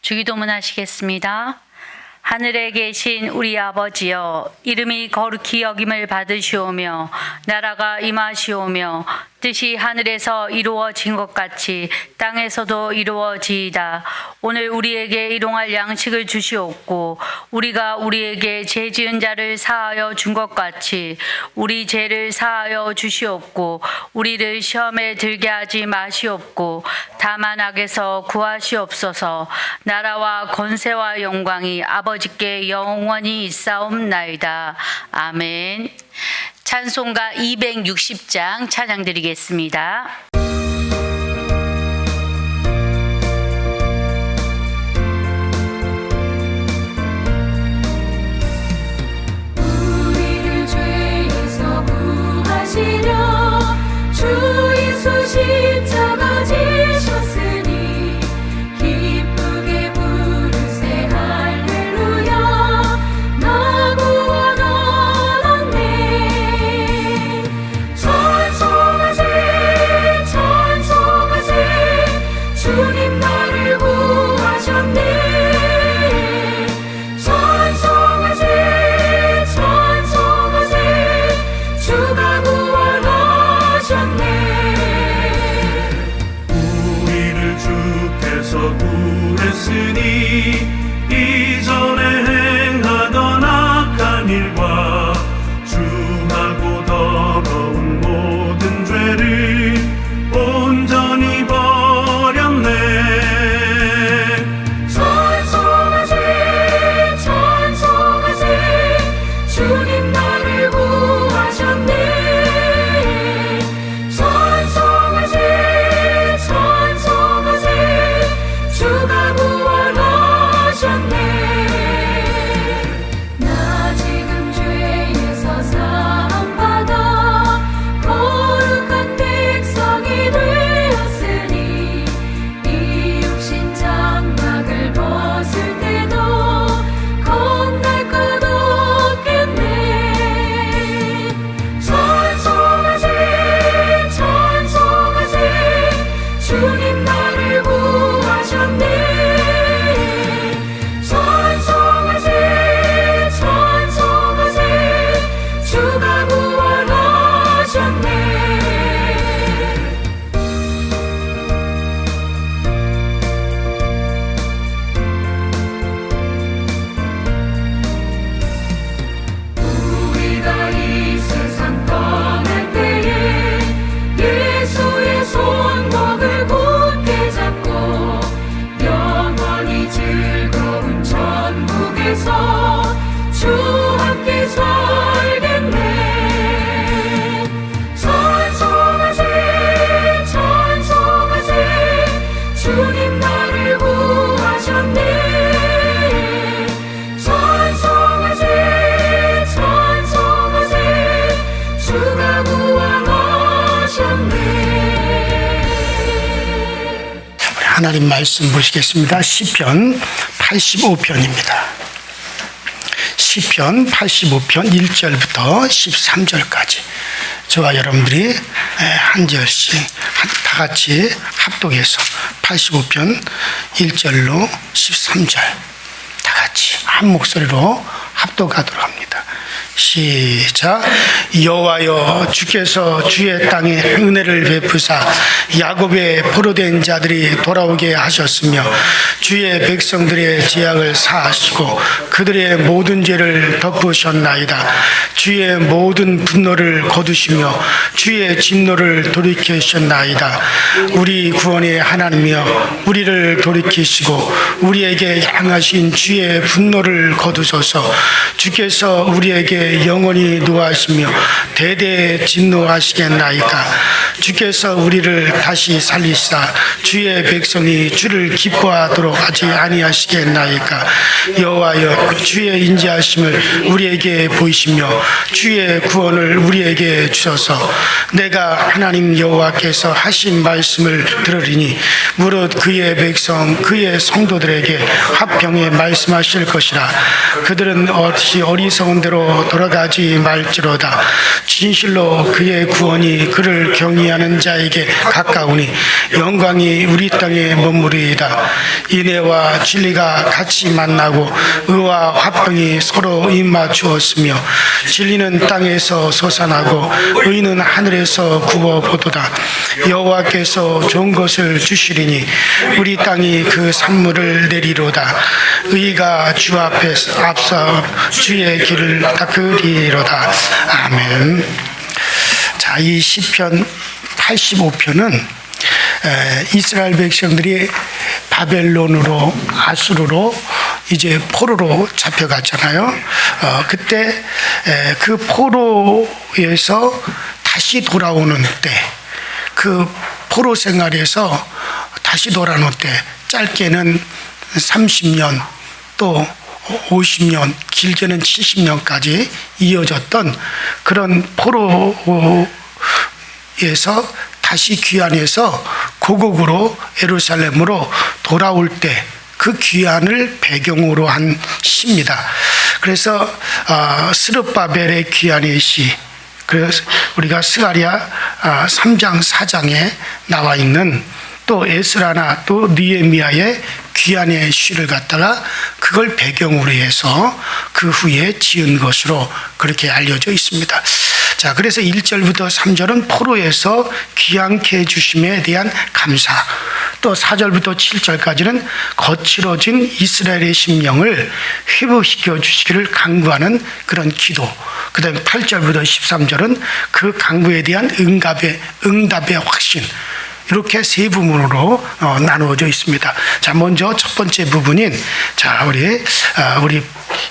주기도문 하시겠습니다. 하늘에 계신 우리 아버지여, 이름이 거룩히 여김을 받으시오며 나라가 임하시오며 뜻이 하늘에서 이루어진 것 같이 땅에서도 이루어지이다. 오늘 우리에게 일용할 양식을 주시옵고 우리가 우리에게 죄 지은 자를 사하여 준 것 같이 우리 죄를 사하여 주시옵고 우리를 시험에 들게 하지 마시옵고 다만 악에서 구하시옵소서. 나라와 권세와 영광이 아버지께 영원히 있사옵나이다. 아멘. 찬송가 260장 찬양 드리겠습니다. 우리를 죄에서 구하시려 주 예수 십자가 지셨으니 기쁘게 부르세 할렐루야. 나 구원 얻었네. 찬송하세 찬송하세 주님 나를 구하셨네. 찬송하세 찬송하세 주가 구원하셨네. 우리를 주께서 구했으니 이전에 행하던 악한 일과 주하고 더러운 모든 죄를 온전히 버렸네. 찬송하세 찬송하세 주님 나를 구하셨네. 찬송하세 찬송하세 주가 구원하셨네. 나 지금 죄에서 사함받아 거룩한 백성이 되었으니 이 육신 장막을 벗을 때도 겁날 것 없겠네. 찬송하세 찬송하세 주님 나를 구하셨네. 찬송하세 찬송하세 주가 구원하셨네. 우리가 이 세상 떠날 때에 예수의 손목을 굳게 잡고 영원히 즐거운 천국에서 주 함께 살겠네. 찬송하세 찬송하세 주님 나를 구하셨네. 찬송하세 찬송하세 주가 구원하셨네. 우리 하나님 말씀 보시겠습니다. 시편 85편입니다. 시편 85편 1절부터 13절까지 저와 여러분들이 한 절씩 다 같이 합독해서 85편 1절로 13절 다 같이 한 목소리로 합독하도록 합니다. 시작. 여호와여, 주께서 주의 땅에 은혜를 베푸사 야곱의 포로된 자들이 돌아오게 하셨으며 주의 백성들의 죄악을 사하시고 그들의 모든 죄를 덮으셨나이다. 주의 모든 분노를 거두시며 주의 진노를 돌이키셨나이다. 우리 구원의 하나님이여, 우리를 돌이키시고 우리에게 향하신 주의 분노를 거두소서. 주께서 우리에게 영원히 노하시며 대대 진노하시겠나이다. 주께서 우리를 다시 살리사 주의 백성이 주를 기뻐하도록 하지 아니하시겠나이까. 여호와여, 주의 인자하심을 우리에게 보이시며 주의 구원을 우리에게 주셔서 내가 하나님 여호와께서 하신 말씀을 들으리니 무릇 그의 백성 그의 성도들에게 화평에 말씀하실 것이라. 그들은 어리석은 대로 돌아가지 말지로다. 진실로 그의 구원이 그를 경외하는 자에게 가까우니 영광이 우리 땅에 머무르이다. 인애와 진리가 같이 만나고 의와 화평이 서로 입맞추었으며 진리는 땅에서 솟아나고 의는 하늘에서 굽어보도다. 여호와께서 좋은 것을 주시리니 우리 땅이 그 산물을 내리로다. 의가 주 앞에 앞서 주의 길을 닦으리로다. 아멘. 자, 이 시편 85편은 이스라엘 백성들이 바벨론으로 아수르로 이제 포로로 잡혀갔잖아요. 그때 그 포로에서 다시 돌아오는 때, 그 포로 생활에서 다시 돌아오는 때, 짧게는 30년 또 50년, 길게는 70년까지 이어졌던 그런 포로에서 다시 귀환해서 고국으로 예루살렘으로 돌아올 때 그 귀환을 배경으로 한 시입니다. 그래서 스룹바벨의 귀환의 시, 그래서 우리가 스가랴 3장 4장에 나와 있는 또 에스라나 또 느헤미야의 귀환의 시를 갖다가 그걸 배경으로 해서 그 후에 지은 것으로 그렇게 알려져 있습니다. 자, 그래서 1절부터 3절은 포로에서 귀환케 해주심에 대한 감사, 또 4절부터 7절까지는 거칠어진 이스라엘의 심령을 회복시켜 주시기를 간구하는 그런 기도, 그 다음에 8절부터 13절은 그 간구에 대한 응답의 확신, 이렇게 세 부분으로 나누어져 있습니다. 자, 먼저 첫 번째 부분인, 자, 우리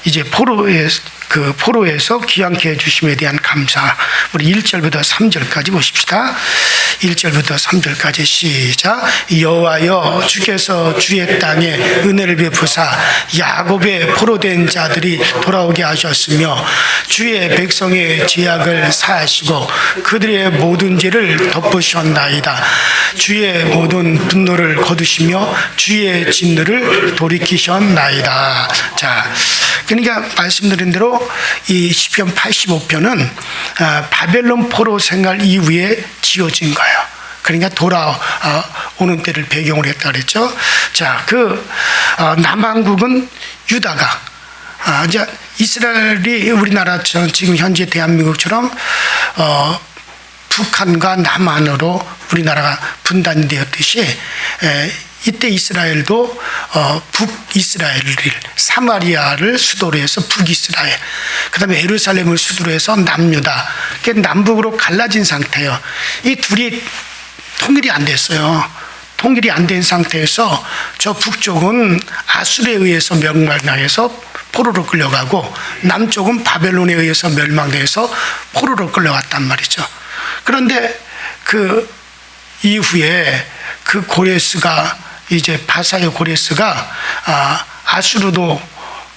이제 포로에서 귀환케 해주심에 대한 감사, 우리 1절부터 3절까지 보십시다. 1절부터 3절까지 시작. 여호와여, 주께서 주의 땅에 은혜를 베푸사 야곱의 포로된 자들이 돌아오게 하셨으며 주의 백성의 죄악을 사하시고 그들의 모든 죄를 덮으셨나이다. 주의 모든 분노를 거두시며 주의 진노를 돌이키셨나이다. 자, 그러니까 말씀드린 대로 이 시편 85편은 바벨론 포로 생활 이후에 지어진 거예요. 그러니까 돌아오는 때를 배경으로 했다 그랬죠. 자, 남한국은 유다가 이제 이스라엘이 우리나라처럼 지금 현재 대한민국처럼 북한과 남한으로 우리나라가 분단이 되었듯이 이때 이스라엘도 북이스라엘을 사마리아를 수도로 해서 북이스라엘, 그 다음에 예루살렘을 수도로 해서 남유다, 남북으로 갈라진 상태예요. 이 둘이 통일이 안 됐어요. 통일이 안 된 상태에서 저 북쪽은 아수르에 의해서 멸망당해서 포로로 끌려가고 남쪽은 바벨론에 의해서 멸망돼서 포로로 끌려갔단 말이죠. 그런데 그 이후에 그 고레스가 이제 바사의 고레스가 아수르도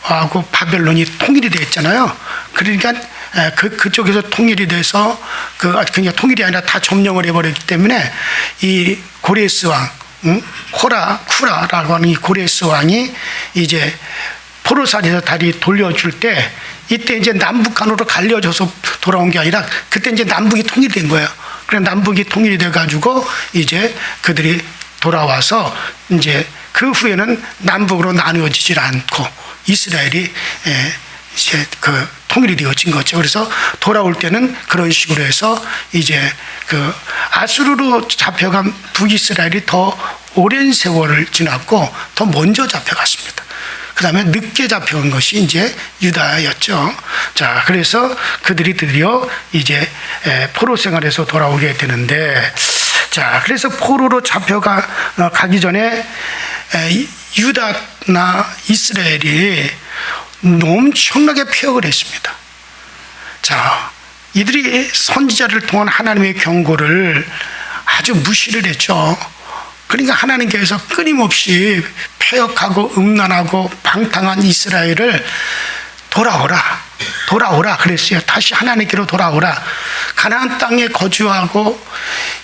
하고 바벨론이 통일이 됐잖아요. 그러니까 그쪽에서 통일이 돼서 그냥 통일이 아니라 다 점령을 해버렸기 때문에 이 고레스 왕, 쿠라라고 하는 이 고레스 왕이 이제 포로살에서 다리 돌려줄 때 이때 이제 남북한으로 갈려져서 돌아온 게 아니라 그때 이제 남북이 통일된 거예요. 그래서 남북이 통일이 돼가지고 이제 그들이 돌아와서 이제 그 후에는 남북으로 나누어지질 않고 이스라엘이 이제 통일이 되어진 거죠. 그래서 돌아올 때는 그런 식으로 해서 이제 아수르로 잡혀간 북이스라엘이 더 오랜 세월을 지났고 더 먼저 잡혀갔습니다. 그 다음에 늦게 잡혀간 것이 이제 유다였죠. 자, 그래서 그들이 드디어 이제 포로 생활에서 돌아오게 되는데, 자, 그래서 포로로 가기 전에 유다나 이스라엘이 엄청나게 폐역을 했습니다. 자, 이들이 선지자를 통한 하나님의 경고를 아주 무시를 했죠. 그러니까 하나님께서 끊임없이 폐역하고 음란하고 방탕한 이스라엘을 돌아오라 그랬어요. 다시 하나님께로 돌아오라. 가나안 땅에 거주하고,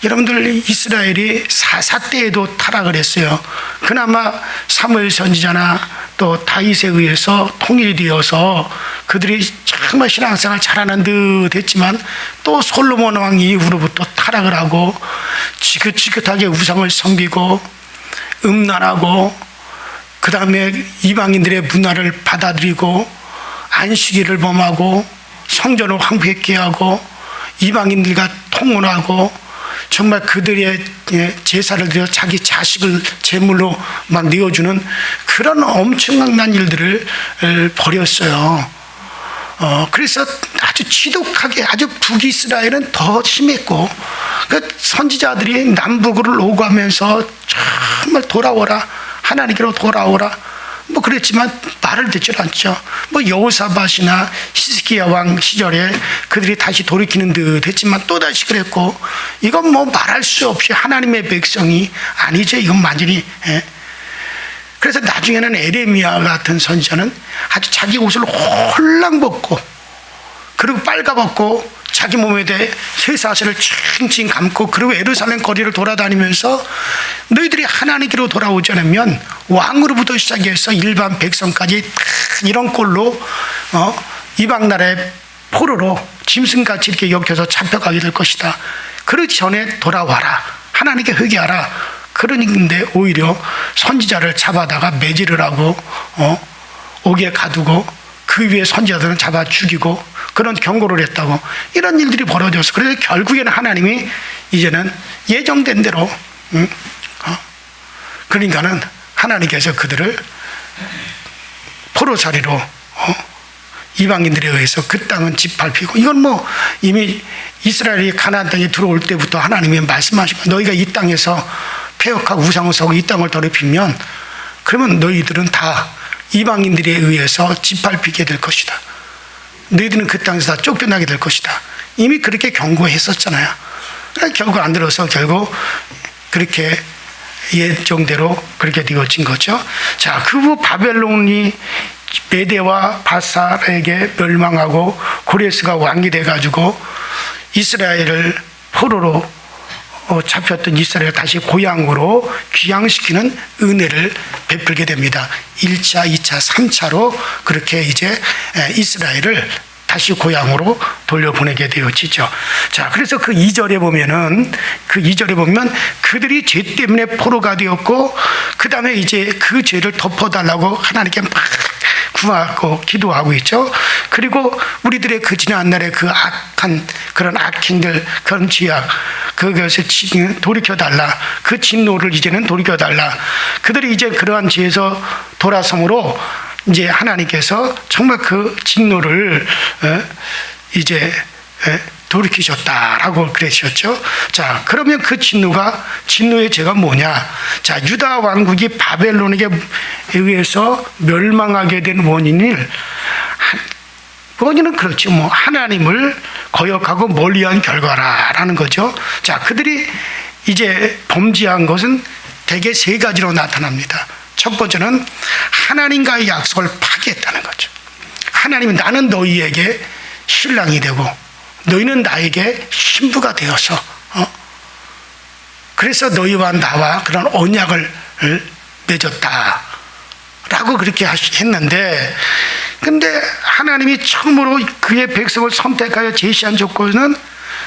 여러분들 이스라엘이 사사 때에도 타락을 했어요. 그나마 사무엘 선지자나 또 다윗에 의해서 통일이 되어서 그들이 정말 신앙생활 잘하는 듯 했지만 또 솔로몬 왕 이후로부터 타락을 하고 지긋지긋하게 우상을 섬기고 음란하고 그 다음에 이방인들의 문화를 받아들이고 안식일을 범하고 성전을 황폐케 하고 이방인들과 통혼하고 정말 그들의 제사를 드려 자기 자식을 제물로 막 내어주는 그런 엄청난 일들을 벌였어요. 그래서 아주 지독하게 아주 북이스라엘은 더 심했고 그 선지자들이 남북을 오가면서 정말 돌아오라 하나님께로 돌아오라 뭐 그랬지만 말을 듣질 않죠. 뭐 여호사밧이나 히스기야 왕 시절에 그들이 다시 돌이키는 듯 했지만 또다시 그랬고 이건 뭐 말할 수 없이 하나님의 백성이 아니죠. 이건 완전히 그래서 나중에는 에레미야 같은 선지자는 아주 자기 옷을 홀랑 벗고 그리고 빨가벗고 자기 몸에 대해 쇠사슬을 칭칭 감고 그리고 예루살렘 거리를 돌아다니면서 너희들이 하나님께로 돌아오지 않으면 왕으로부터 시작해서 일반 백성까지 이런 꼴로 이방 나라의 포로로 짐승같이 이렇게 엮여서 잡혀가게 될 것이다. 그러기 전에 돌아와라. 하나님께 회개하라. 그러는데 오히려 선지자를 잡아다가 매질을 하고 옥에 가두고 그 위에 선지자들은 잡아 죽이고 그런 경고를 했다고 이런 일들이 벌어졌어. 그래서 결국에는 하나님이 이제는 예정된 대로 그러니까는 하나님께서 그들을 포로살이로 이방인들에 의해서 그 땅은 짓밟히고 이건 뭐 이미 이스라엘이 가나안 땅에 들어올 때부터 하나님이 말씀하시고 너희가 이 땅에서 폐역하고 우상을 서고 이 땅을 더럽히면 그러면 너희들은 다 이방인들에 의해서 짓밟히게 될 것이다. 너희들은 그 땅에서 다 쫓겨나게 될 것이다. 이미 그렇게 경고했었잖아요. 결국 안 들어서 결국 그렇게 예정대로 그렇게 되어진 거죠. 자, 그 후 바벨론이 메대와 바사에게 멸망하고 고레스가 왕이 돼가지고 이스라엘을 포로로 잡혔던 이스라엘을 다시 고향으로 귀향시키는 은혜를 베풀게 됩니다. 1차, 2차, 3차로 그렇게 이제 이스라엘을 다시 고향으로 돌려보내게 되어지죠. 자, 그래서 그 2절에 보면 그들이 죄 때문에 포로가 되었고 그 다음에 이제 그 죄를 덮어달라고 하나님께 막 구하고 기도하고 있죠. 그리고 우리들의 그 지난날의 그 악한 그런 악행들 그런 죄악 그것을 돌이켜달라. 그 진노를 이제는 돌이켜달라. 그들이 이제 그러한 죄에서 돌아섬으로 이제 하나님께서 정말 그 진노를 이제 돌이키셨다라고 그러셨죠. 자, 그러면 그 진노의 죄가 뭐냐? 자, 유다 왕국이 바벨론에게 의해서 멸망하게 된 원인은 그렇죠. 뭐 하나님을 거역하고 멀리한 결과라는 거죠. 자, 그들이 이제 범죄한 것은 대개 세 가지로 나타납니다. 첫 번째는 하나님과의 약속을 파기했다는 거죠. 하나님이 나는 너희에게 신랑이 되고 너희는 나에게 신부가 되어서 그래서 너희와 나와 그런 언약을 맺었다라고 그렇게 했는데 근데 하나님이 처음으로 그의 백성을 선택하여 제시한 조건은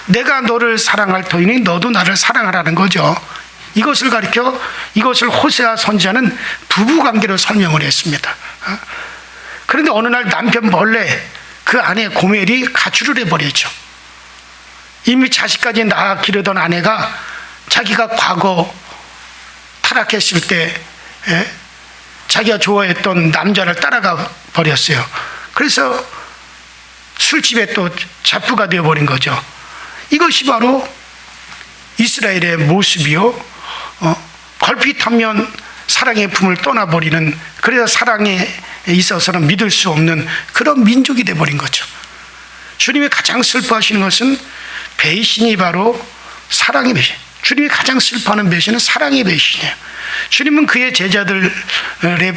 내가 너를 사랑할 터이니 너도 나를 사랑하라는 거죠. 이것을 호세아 선지자는 부부관계로 설명을 했습니다. 그런데 어느 날 남편 몰래 그 아내 고멜이 가출을 해버리죠. 이미 자식까지 낳아 기르던 아내가 자기가 과거 타락했을 때 자기가 좋아했던 남자를 따라가 버렸어요. 그래서 술집에 또 잡부가 되어버린 거죠. 이것이 바로 이스라엘의 모습이요. 걸핏하면 사랑의 품을 떠나버리는 그래서 사랑에 있어서는 믿을 수 없는 그런 민족이 되어버린 거죠. 주님이 가장 슬퍼하시는 것은 배신이 바로 사랑의 배신. 주님이 가장 슬퍼하는 배신은 사랑의 배신이에요. 주님은 그의 제자들의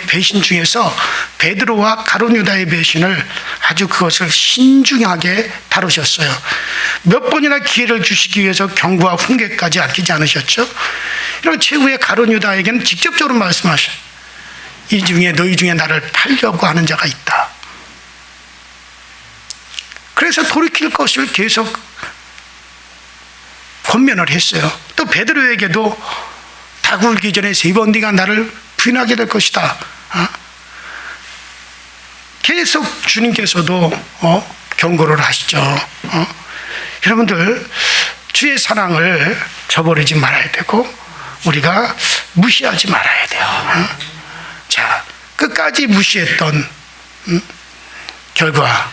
배신 중에서 베드로와 가룟 유다의 배신을 아주 그것을 신중하게 다루셨어요. 몇 번이나 기회를 주시기 위해서 경고와 훈계까지 아끼지 않으셨죠. 이런 최후의 가룟 유다에게는 직접적으로 말씀하셔요. 이 중에 너희 중에 나를 팔려고 하는 자가 있다. 그래서 돌이킬 것을 계속 권면을 했어요. 또 베드로에게도 닭 울기 전에 3번 네가 나를 부인하게 될 것이다. 계속 주님께서도 경고를 하시죠. 여러분들 주의 사랑을 저버리지 말아야 되고 우리가 무시하지 말아야 돼요. 자, 끝까지 무시했던 결과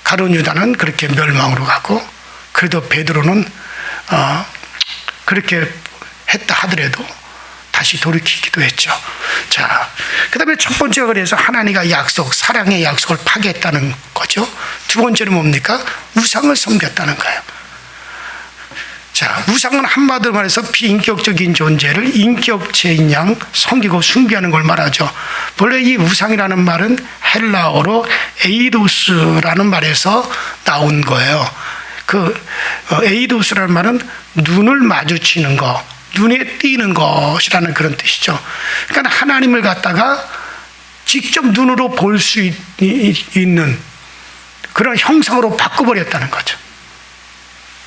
가룟 유다는 그렇게 멸망으로 가고, 그래도 베드로는 그렇게 했다 하더라도 다시 돌이키기도 했죠. 자, 그 다음에 첫 번째가 그래서 하나님과 약속, 사랑의 약속을 파괴했다는 거죠. 두 번째는 뭡니까? 우상을 섬겼다는 거예요. 자, 우상은 한마디로 말해서 비인격적인 존재를 인격체인 양 섬기고 숭배하는 걸 말하죠. 원래 이 우상이라는 말은 헬라어로 에이도스라는 말에서 나온 거예요. 그 에이도스라는 말은 눈을 마주치는 것, 눈에 띄는 것이라는 그런 뜻이죠. 그러니까 하나님을 갖다가 직접 눈으로 볼 수 있는 그런 형상으로 바꿔버렸다는 거죠.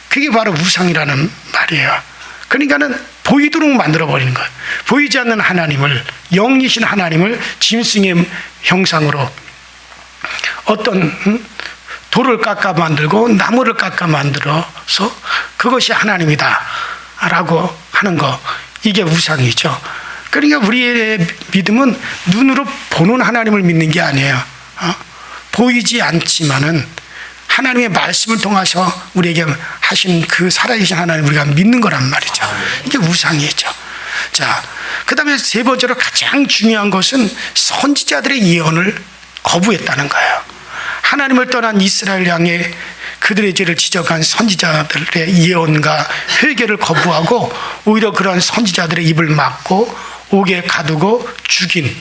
그게 바로 우상이라는 말이에요. 그러니까는 보이도록 만들어버리는 거예요. 보이지 않는 하나님을, 영이신 하나님을 짐승의 형상으로 어떤 돌을 깎아 만들고 나무를 깎아 만들어서 그것이 하나님이다 라고 하는 거, 이게 우상이죠. 그러니까 우리의 믿음은 눈으로 보는 하나님을 믿는 게 아니에요. 보이지 않지만은 하나님의 말씀을 통해서 우리에게 하신 그 살아계신 하나님 우리가 믿는 거란 말이죠. 이게 우상이죠. 자, 그 다음에 세 번째로 가장 중요한 것은 선지자들의 예언을 거부했다는 거예요. 하나님을 떠난 이스라엘 향해 그들의 죄를 지적한 선지자들의 예언과 회개를 거부하고 오히려 그러한 선지자들의 입을 막고 옥에 가두고 죽인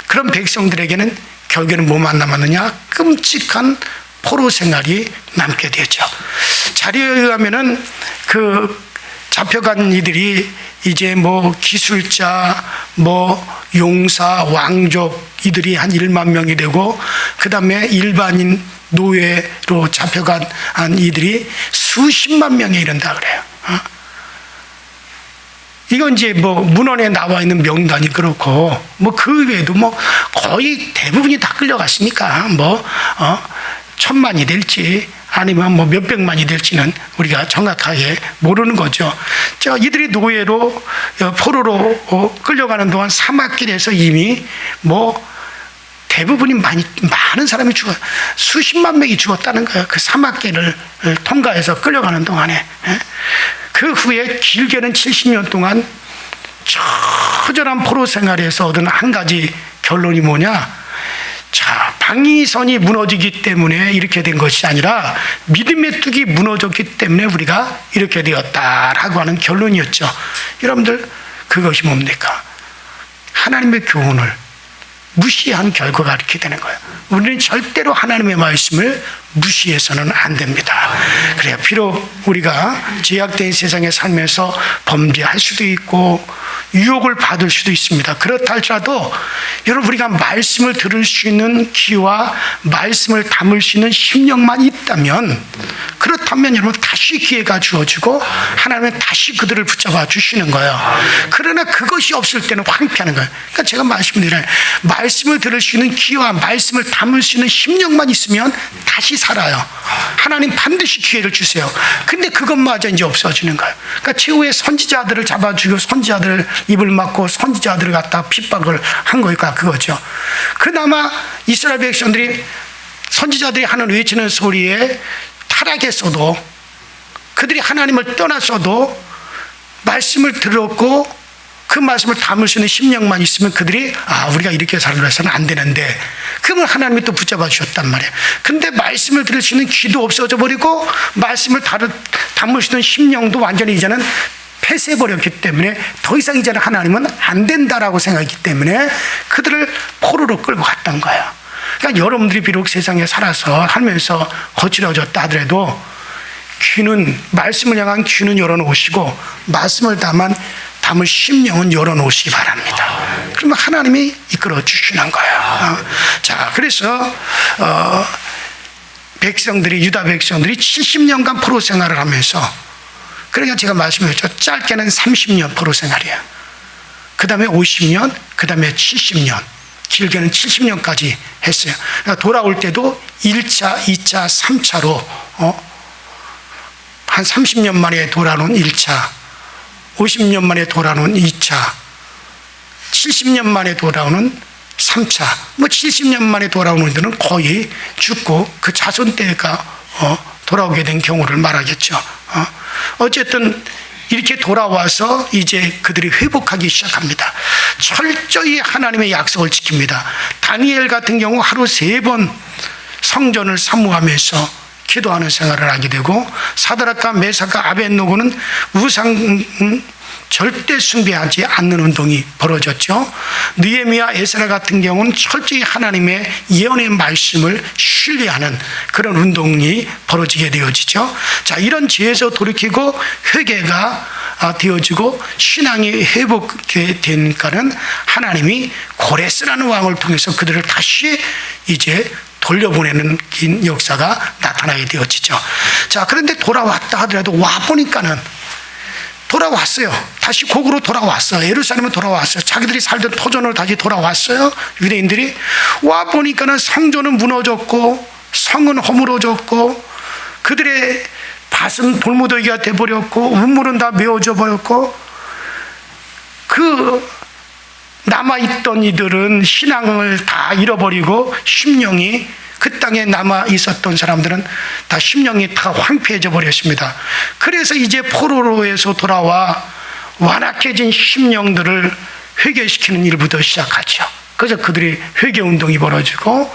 그런 백성들에게는 결국에는 뭐만 남았느냐? 끔찍한 포로 생활이 남게 되죠. 자료에 의하면은 그 잡혀간 이들이 이제 뭐 기술자, 뭐 용사, 왕족 이들이 한 1만 명이 되고, 그 다음에 일반인 노예로 잡혀간 이들이 수십만 명에 이른다 그래요. 이건 이제 뭐 문헌에 나와 있는 명단이 그렇고, 뭐 그 외에도 뭐 거의 대부분이 다 끌려갔으니까 뭐 1000만이 될지 아니면 뭐 몇백만이 될지는 우리가 정확하게 모르는 거죠. 이들이 노예로 포로로 끌려가는 동안 사막길에서 이미 뭐 대부분이 많은 사람이 수십만 명이 죽었다는 거예요. 그 사막길을 통과해서 끌려가는 동안에. 그 후에 길게는 70년 동안 처절한 포로 생활에서 얻은 한 가지 결론이 뭐냐? 자, 방위선이 무너지기 때문에 이렇게 된 것이 아니라 믿음의 뚝이 무너졌기 때문에 우리가 이렇게 되었다라고 하는 결론이었죠. 여러분들, 그것이 뭡니까? 하나님의 교훈을 무시한 결과가 이렇게 되는 거예요. 우리는 절대로 하나님의 말씀을 무시해서는 안 됩니다. 그래요. 비록 우리가 제약된 세상에 살면서 범죄할 수도 있고 유혹을 받을 수도 있습니다. 그렇다 할지라도 여러분, 우리가 말씀을 들을 수 있는 귀와 말씀을 담을 수 있는 심령만 있다면, 그렇다면 여러분 다시 기회가 주어지고 하나님은 다시 그들을 붙잡아 주시는 거예요. 그러나 그것이 없을 때는 황폐하는 거예요. 그러니까 제가 말씀드려요. 말씀을 들을 수 있는 귀와 말씀을 담을 수 있는 심령만 있으면 다시 살아요. 하나님 반드시 기회를 주세요. 근데 그것마저 이제 없어지는 거예요. 그러니까 최후의 선지자들을 잡아주고 선지자들을 입을 막고 선지자들을 갖다 핍박을 한 거니까 그거죠. 그나마 이스라엘 백성들이 선지자들이 하는 외치는 소리에 타락했어도, 그들이 하나님을 떠났어도 말씀을 들었고 그 말씀을 담을 수 있는 심령만 있으면 그들이 우리가 이렇게 살아서는 안 되는데, 그러면 하나님이 또 붙잡아 주셨단 말이에요. 근데 말씀을 들을 수 있는 귀도 없어져 버리고 말씀을 담을 수 있는 심령도 완전히 이제는 폐쇄해버렸기 때문에 더 이상 이제는 하나님은 안 된다라고 생각했기 때문에 그들을 포로로 끌고 갔던 거예요. 그러니까 여러분들이 비록 세상에 살아서 살면서 거칠어졌다 하더라도 귀는, 말씀을 향한 귀는 열어놓으시고 말씀을 담을 심령은 열어놓으시기 바랍니다. 그러면 하나님이 이끌어 주시는 거예요. 자, 그래서 유다 백성들이 70년간 포로 생활을 하면서, 그러니까 제가 말씀드렸죠. 짧게는 30년 포로 생활이에요. 그 다음에 50년, 그 다음에 70년, 길게는 70년까지 했어요. 그러니까 돌아올 때도 1차, 2차, 3차로 한 30년 만에 돌아오는 1차, 50년 만에 돌아오는 2차, 70년 만에 돌아오는 3차, 70년 만에 돌아오는 이들은 거의 죽고 그 자손 때가 돌아오게 된 경우를 말하겠죠. 어쨌든 이렇게 돌아와서 이제 그들이 회복하기 시작합니다. 철저히 하나님의 약속을 지킵니다. 다니엘 같은 경우 하루 3번 성전을 사모하면서 기도하는 생활을 하게 되고, 사드락과 메삭과 아벳노고는 우상 절대 숭배하지 않는 운동이 벌어졌죠. 느헤미야, 에스라 같은 경우는 철저히 하나님의 예언의 말씀을 신뢰하는 그런 운동이 벌어지게 되어지죠. 자, 이런 죄에서 돌이키고 회개가 되어지고 신앙이 회복되니까는 하나님이 고레스라는 왕을 통해서 그들을 다시 이제 돌려보내는 긴 역사가 나타나게 되어지죠. 자, 그런데 돌아왔다 하더라도 와보니까는 돌아왔어요. 다시 고국으로 돌아왔어요. 예루살렘은 돌아왔어요. 자기들이 살던 토전으로 다시 돌아왔어요. 유대인들이 와보니까는 성전은 무너졌고 성은 허물어졌고 그들의 밭은 돌무더기가 돼버렸고 우물은 다 메워져 버렸고, 그 남아있던 이들은 신앙을 다 잃어버리고 심령이, 그 땅에 남아 있었던 사람들은 다 심령이 다 황폐해져 버렸습니다. 그래서 이제 포로로에서 돌아와 완악해진 심령들을 회개시키는 일부터 시작하죠. 그래서 그들이 회개 운동이 벌어지고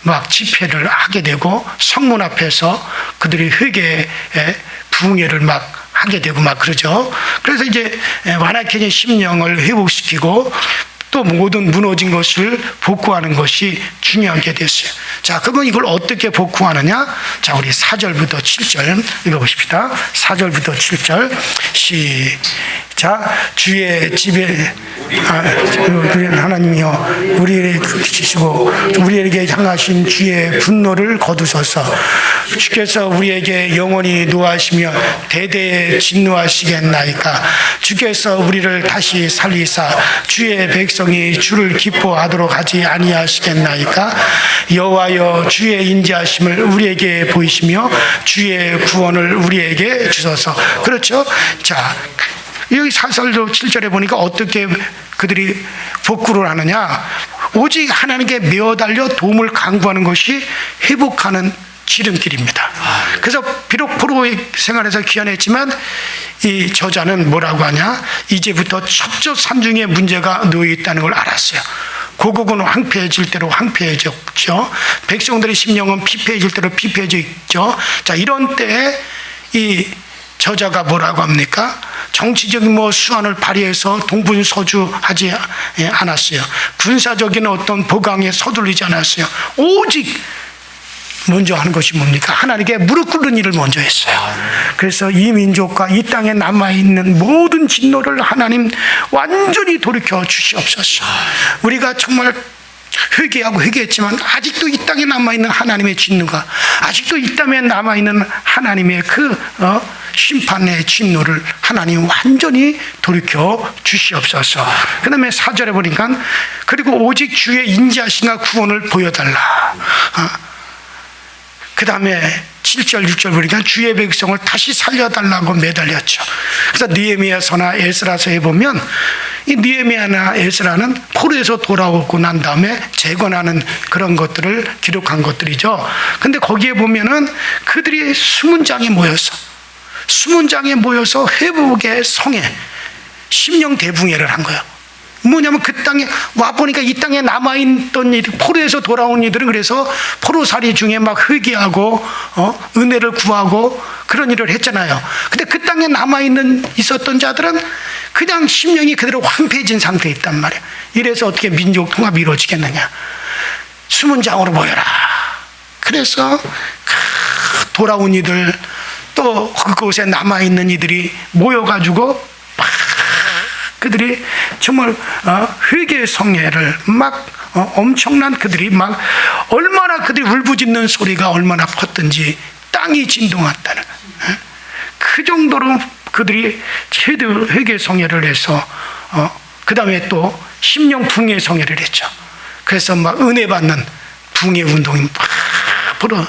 막 집회를 하게 되고 성문 앞에서 그들이 회개의 부흥회를 막 하게 되고 막 그러죠. 그래서 이제 완악해진 심령을 회복시키고 또 모든 무너진 것을 복구하는 것이 중요하게 됐어요. 자, 그러면 이걸 어떻게 복구하느냐? 자, 우리 4절부터 7절 읽어보십시다. 4절부터 7절 시작. 주의 집에 하나님이여 우리에게 주시고 우리에게 향하신 주의 분노를 거두소서. 주께서 우리에게 영원히 노하시며 대대에 진노하시겠나이까. 주께서 우리를 다시 살리사 주의 백성이 주를 기뻐하도록 하지 아니하시겠나이까. 여호와여 주의 인자하심을 우리에게 보이시며 주의 구원을 우리에게 주소서. 그렇죠? 자, 여기 4절로 7절에 보니까 어떻게 그들이 복구를 하느냐? 오직 하나님께 매어달려 도움을 강구하는 것이 회복하는 지름길입니다. 그래서 비록 포로 생활에서 귀환했지만 이 저자는 뭐라고 하냐? 이제부터 첩저산중의 문제가 놓여 있다는 걸 알았어요. 고국은 황폐해질 대로 황폐해졌죠. 백성들의 심령은 피폐해질 대로 피폐해져 있죠. 자, 이런 때에 이 저자가 뭐라고 합니까? 정치적인 수완을 발휘해서 동분서주하지 않았어요. 군사적인 어떤 보강에 서둘리지 않았어요. 오직 먼저 하는 것이 뭡니까? 하나님께 무릎 꿇는 일을 먼저 했어요. 그래서 이 민족과 이 땅에 남아있는 모든 진노를 하나님 완전히 돌이켜 주시옵소서. 우리가 정말 회개하고 회개했지만 아직도 이 땅에 남아있는 하나님의 진노가, 아직도 이 땅에 남아있는 하나님의 그 심판의 진노를 하나님 완전히 돌이켜 주시옵소서. 그 다음에 4절에 보니까 그리고 오직 주의 인자하심과 구원을 보여달라. 그 다음에 7절 6절 보니까 주의 백성을 다시 살려달라고 매달렸죠. 그래서 느헤미야서나 에스라서에 보면 이 느헤미야나 에스라는 포로에서 돌아오고 난 다음에 재건하는 그런 것들을 기록한 것들이죠. 근데 거기에 보면은 그들이 수문장에 모여서 회복의 성에 심령 대붕회를 한 거예요. 뭐냐면 그 땅에 와보니까 이 땅에 남아있던 이들, 포로에서 돌아온 이들은 그래서 포로살이 중에 막 회개하고 은혜를 구하고 그런 일을 했잖아요. 근데 그 땅에 있었던 자들은 그냥 심령이 그대로 황폐해진 상태에 있단 말이에요. 이래서 어떻게 민족 통합이 이루어지겠느냐? 수문장으로 모여라. 그래서 돌아온 이들 또 그곳에 남아있는 이들이 모여가지고 막 그들이 정말 회개 성례를 막 엄청난 그들이 막 얼마나 그들이 울부짖는 소리가 얼마나 컸든지 땅이 진동했다는 그 정도로 그들이 최대 회개 성례를 해서 그 다음에 또 심령 붕괴 성례를 했죠. 그래서 막 은혜 받는 붕괴 운동이 막 불어.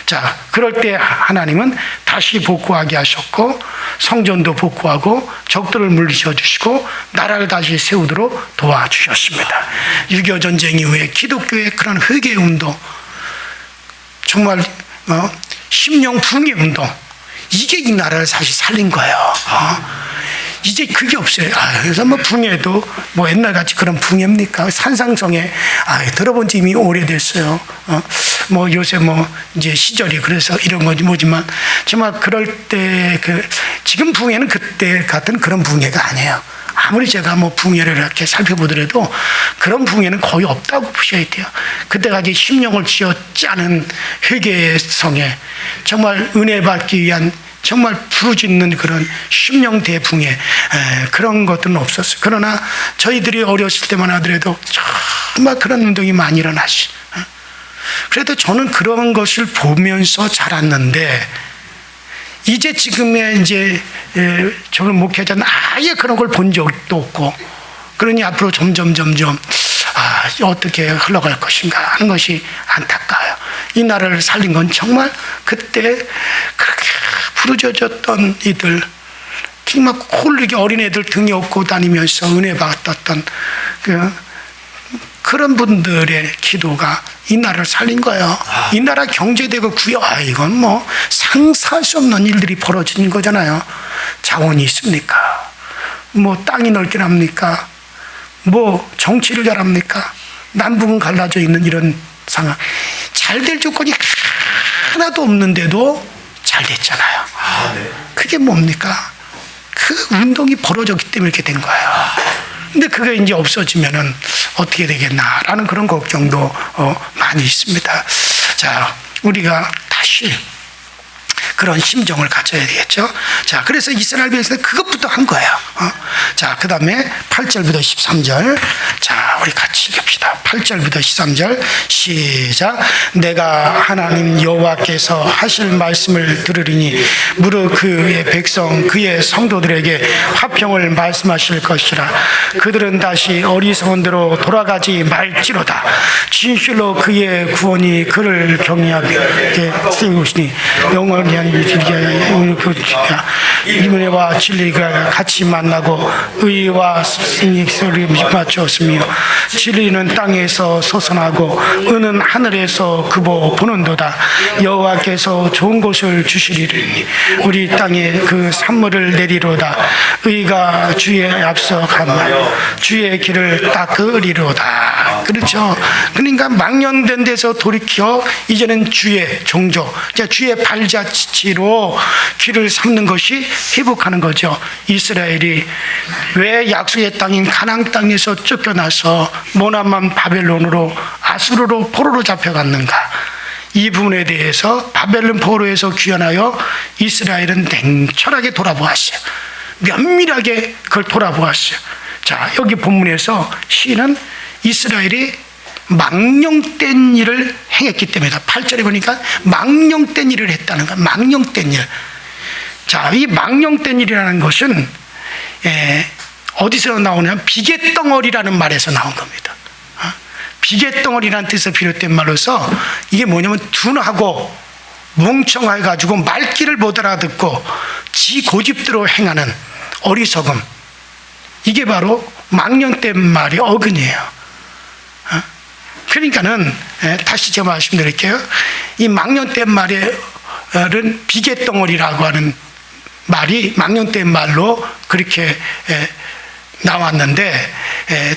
자, 그럴 때 하나님은 다시 복구하게 하셨고 성전도 복구하고 적들을 물리쳐 주시고 나라를 다시 세우도록 도와주셨습니다. 6.25 전쟁 이후에 기독교의 그런 회개 운동, 정말 심령 붕괴 운동, 이게 이 나라를 다시 살린 거예요. 이제 그게 없어요. 그래서 뭐 붕괴도 뭐 옛날같이 그런 붕괴입니까? 산상성에 들어본 지 이미 오래됐어요. 뭐 요새 뭐 이제 시절이 그래서 이런 거지 뭐지만 정말 그럴 때 지금 붕괴는 그때 같은 그런 붕괴가 아니에요. 아무리 제가 뭐 붕괴를 이렇게 살펴보더라도 그런 붕괴는 거의 없다고 보셔야 돼요. 그때까지 심령을 쥐어 짜는 회개의 성에 정말 은혜 받기 위한 정말 부르짖는 그런 심령 대붕괴 그런 것들은 없었어요. 그러나 저희들이 어렸을 때만 하더라도 정말 그런 운동이 많이 일어나시. 그래도 저는 그런 것을 보면서 자랐는데 이제 지금의 이제 저는 목회자는 아예 그런 걸 본 적도 없고 그러니 앞으로 점점 어떻게 흘러갈 것인가 하는 것이 안타까워요. 이 나라를 살린 건 정말 그때 그렇게 부르짖었던 이들, 정말 홀리게 어린애들 등에 업고 다니면서 은혜 받았던 그런 분들의 기도가 이 나라를 살린 거예요. 이 나라 경제되고 이건 뭐 상상할 수 없는 일들이 벌어지는 거잖아요. 자원이 있습니까? 뭐 땅이 넓긴 합니까? 뭐 정치를 잘합니까? 남북은 갈라져 있는 이런 상황. 잘 될 조건이 하나도 없는데도 잘 됐잖아요. 그게 뭡니까? 그 운동이 벌어졌기 때문에 이렇게 된 거예요. 근데 그게 이제 없어지면은 어떻게 되겠나라는 그런 걱정도 많이 있습니다. 자, 우리가 다시 그런 심정을 가져야 되겠죠. 자, 그래서 이스라엘 백성은 그것부터 한 거예요. 자, 그 다음에 8절부터 13절. 자, 우리 같이 읽읍시다. 8절부터 13절 시작. 내가 하나님 여호와께서 하실 말씀을 들으리니 무릇 그의 백성 그의 성도들에게 화평을 말씀하실 것이라. 그들은 다시 어리석은 대로 돌아가지 말지로다. 진실로 그의 구원이 그를 경외하게 세우시니 영원히 은혜와 진리가 같이 만나고 의와 승리를 맞추었으며 진리는 땅에서 솟아나고 은은 하늘에서 그보 보는도다. 여호와께서 좋은 것을 주시리니 우리 땅에 그 산물을 내리로다. 의가 주의 앞서 가며 주의 길을 닦으리로다. 그렇죠. 그러니까 망령된 데서 돌이켜 이제는 주의 종족, 주의 발자취로 길을 삼는 것이 회복하는 거죠. 이스라엘이 왜 약속의 땅인 가나안 땅에서 쫓겨나서 모나만 바벨론으로 아수르로 포로로 잡혀갔는가? 이 부분에 대해서 바벨론 포로에서 귀환하여 이스라엘은 냉철하게 돌아보았어요. 면밀하게 그걸 돌아보았어요. 자, 여기 본문에서 시인은 이스라엘이 망령된 일을 행했기 때문이다. 8절에 보니까 망령된 일을 했다는 거야. 망령된 일. 자, 이 망령된 일이라는 것은 어디서 나오냐면 비계덩어리라는 말에서 나온 겁니다. 비계덩어리라는 뜻에서 비롯된 말로서 이게 뭐냐면 둔하고 멍청해 가지고 말귀를 못 알아듣고 지 고집대로 행하는 어리석음. 이게 바로 망령된 말이 어근이에요. 그러니까는 다시 제가 말씀드릴게요. 이 망령된 말은 비계덩어리라고 하는 말이 망령된 말로 그렇게 나왔는데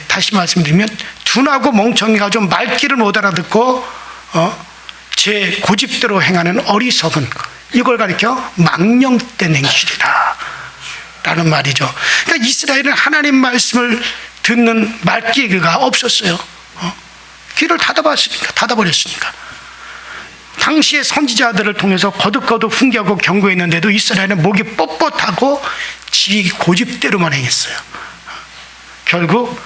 다시 말씀드리면 둔하고 멍청해가지고 말귀를 못 알아듣고 제 고집대로 행하는 어리석은 이걸 가리켜 망령된 행실이다 라는 말이죠. 그러니까 이스라엘은 하나님 말씀을 듣는 말귀가 없었어요. 귀를 닫아버렸으니까. 당시의 선지자들을 통해서 거듭거듭 훈계하고 경고했는데도 이스라엘은 목이 뻣뻣하고 지 고집대로만 행했어요. 결국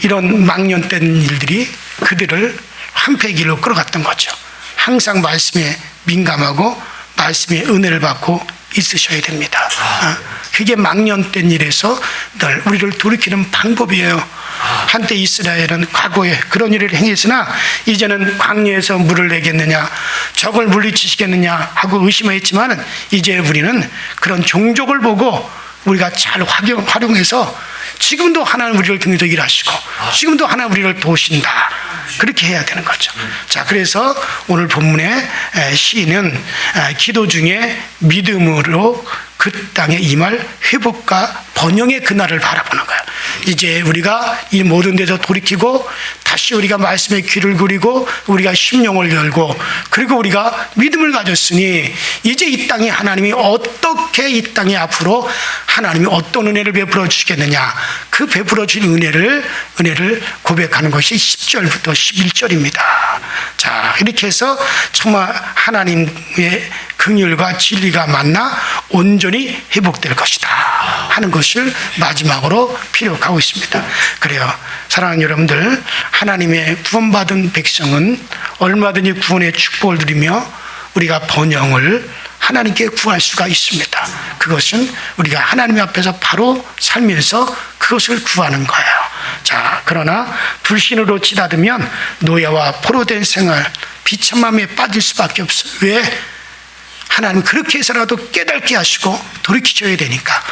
이런 망년된 일들이 그들을 한패길로 끌어갔던 거죠. 항상 말씀에 민감하고 말씀의 은혜를 받고 있으셔야 됩니다. 그게 망년된 일에서 늘 우리를 돌이키는 방법이에요. 한때 이스라엘은 과거에 그런 일을 행했으나 이제는 광야에서 물을 내겠느냐, 적을 물리치시겠느냐 하고 의심했지만 이제 우리는 그런 종족을 보고 우리가 잘 활용해서 지금도 하나님 우리를 통해서 일하시고 지금도 하나님 우리를 도우신다. 그렇게 해야 되는 거죠. 자, 그래서 오늘 본문의 시인은 기도 중에 믿음으로 그 땅에 임할 회복과 번영의 그날을 바라보는 거예요. 이제 우리가 이 모든 데서 돌이키고 다시 우리가 말씀에 귀를 기울이고 우리가 심령을 열고 그리고 우리가 믿음을 가졌으니 이제 이 땅에 하나님이 어떻게 이 땅에 앞으로 하나님이 어떤 은혜를 베풀어 주시겠느냐, 그 베풀어 주신 은혜를 고백하는 것이 10절부터 11절입니다. 자, 이렇게 해서 정말 하나님의 긍휼과 진리가 만나 온전히 회복될 것이다 하는 것을 마지막으로 피력하고 있습니다. 그래요. 사랑하는 여러분들, 하나님의 구원받은 백성은 얼마든지 구원의 축복을 누리며 우리가 번영을 하나님께 구할 수가 있습니다. 그것은 우리가 하나님 앞에서 바로 살면서 그것을 구하는 거예요. 자, 그러나 불신으로 치닫으면 노예와 포로된 생활, 비참함에 빠질 수밖에 없어요. 왜? 하나님 그렇게 해서라도 깨닫게 하시고 돌이키셔야 되니까.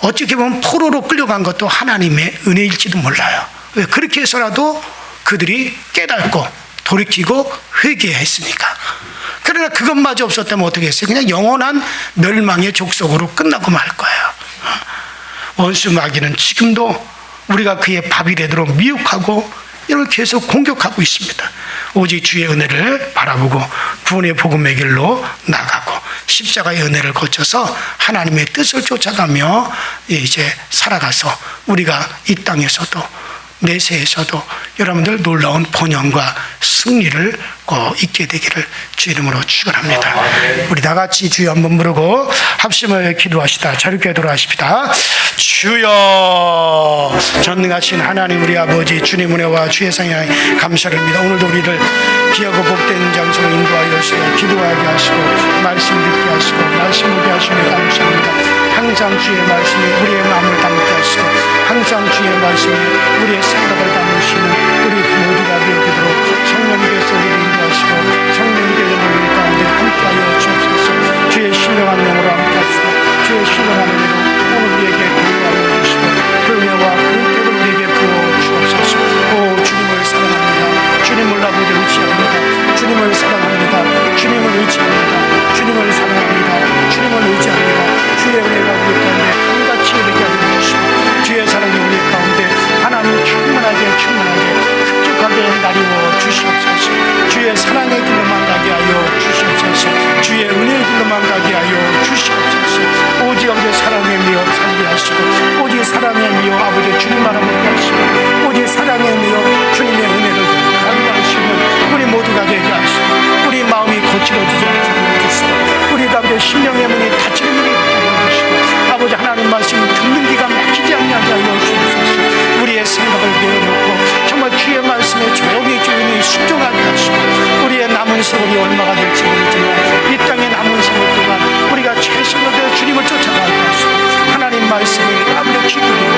어떻게 보면 포로로 끌려간 것도 하나님의 은혜일지도 몰라요. 왜? 그렇게 해서라도 그들이 깨닫고 돌이키고 회개했으니까. 그러나 그것마저 없었다면 어떻게 했어요? 그냥 영원한 멸망의 족속으로 끝나고 말 거예요. 원수 마귀는 지금도 우리가 그의 밥이 되도록 미혹하고 이렇게 해서 공격하고 있습니다. 오직 주의 은혜를 바라보고 구원의 복음의 길로 나가고 십자가의 은혜를 거쳐서 하나님의 뜻을 쫓아가며 이제 살아가서 우리가 이 땅에서도 내세에서도 여러분들 놀라운 번영과 승리를 꼭 있게 되기를 주 이름으로 축원합니다. 우리 다 같이 주여 한번 부르고 합심하여 기도하시다 자유롭게 돌아가십시다. 주여, 전능하신 하나님 우리 아버지, 주님 은혜와 주의 사랑에 감사드립니다. 오늘도 우리를 귀하고 복된 장소로 인도하여 주시고 기도하게 하시고 말씀 듣게 하시고 말씀 보게 하시니 감사합니다. 항상 주의 말씀이 우리의 마음을 담게 하시고 항상 주의 말씀이 우리의 생각을 담으시는 우리 모두가 되도록 성령께서 우리를 인도하시고 성령께서 우리 가운데 함께하여 주옵소서. 주의 신령한 영으로 함께하시고 주의 신령한 은혜로 오늘 우리에게 교육하여 주시고 그 은혜와 그 은혜를 우리에게 부어 주옵소서. 오, 주님을 사랑합니다. 주님을 아버지 의지합니다. 주님을 사랑합니다. 주님을 의지합니다. 주님을 사랑합니다. 주님을 의지합니다. 주의 은혜가 우리 가운데 한같이 이르게 하여 주시고 주의 사랑이 우리 가운데 하나님 충만하게 흡족하게 나리워 주시옵소서. 주의 사랑의 길로만 가게 하여 주시옵소서. 주의 은혜의 길로만 가게 하여 주시옵소서. 오직 아버지 사랑의 미어 살게 하시고 오직 사랑의 미어 아버지 주님만 함께 하시고 오직 사랑의 미어 주님의 은혜를 가게 하시는 우리 모두가 되게 하시고 우리 마음이 거칠어지지 않게 하여 주시고 우리 가운데 심령의 문이 닫히는 문이 하여 주시고 아버지 하나님 말씀 듣는 귀가 막히지 않게 하여 주옵소서. 우리의 생각을 내어놓고 정말 주의 말씀에 조용히 순종하게 하시고 우리의 남은 세월이 얼마가 될지 모르지만 이 땅의 남은 세월 동안 우리가 최선을 다해 주님을 쫓아가게 하시고 하나님 말씀을 아버지 기도로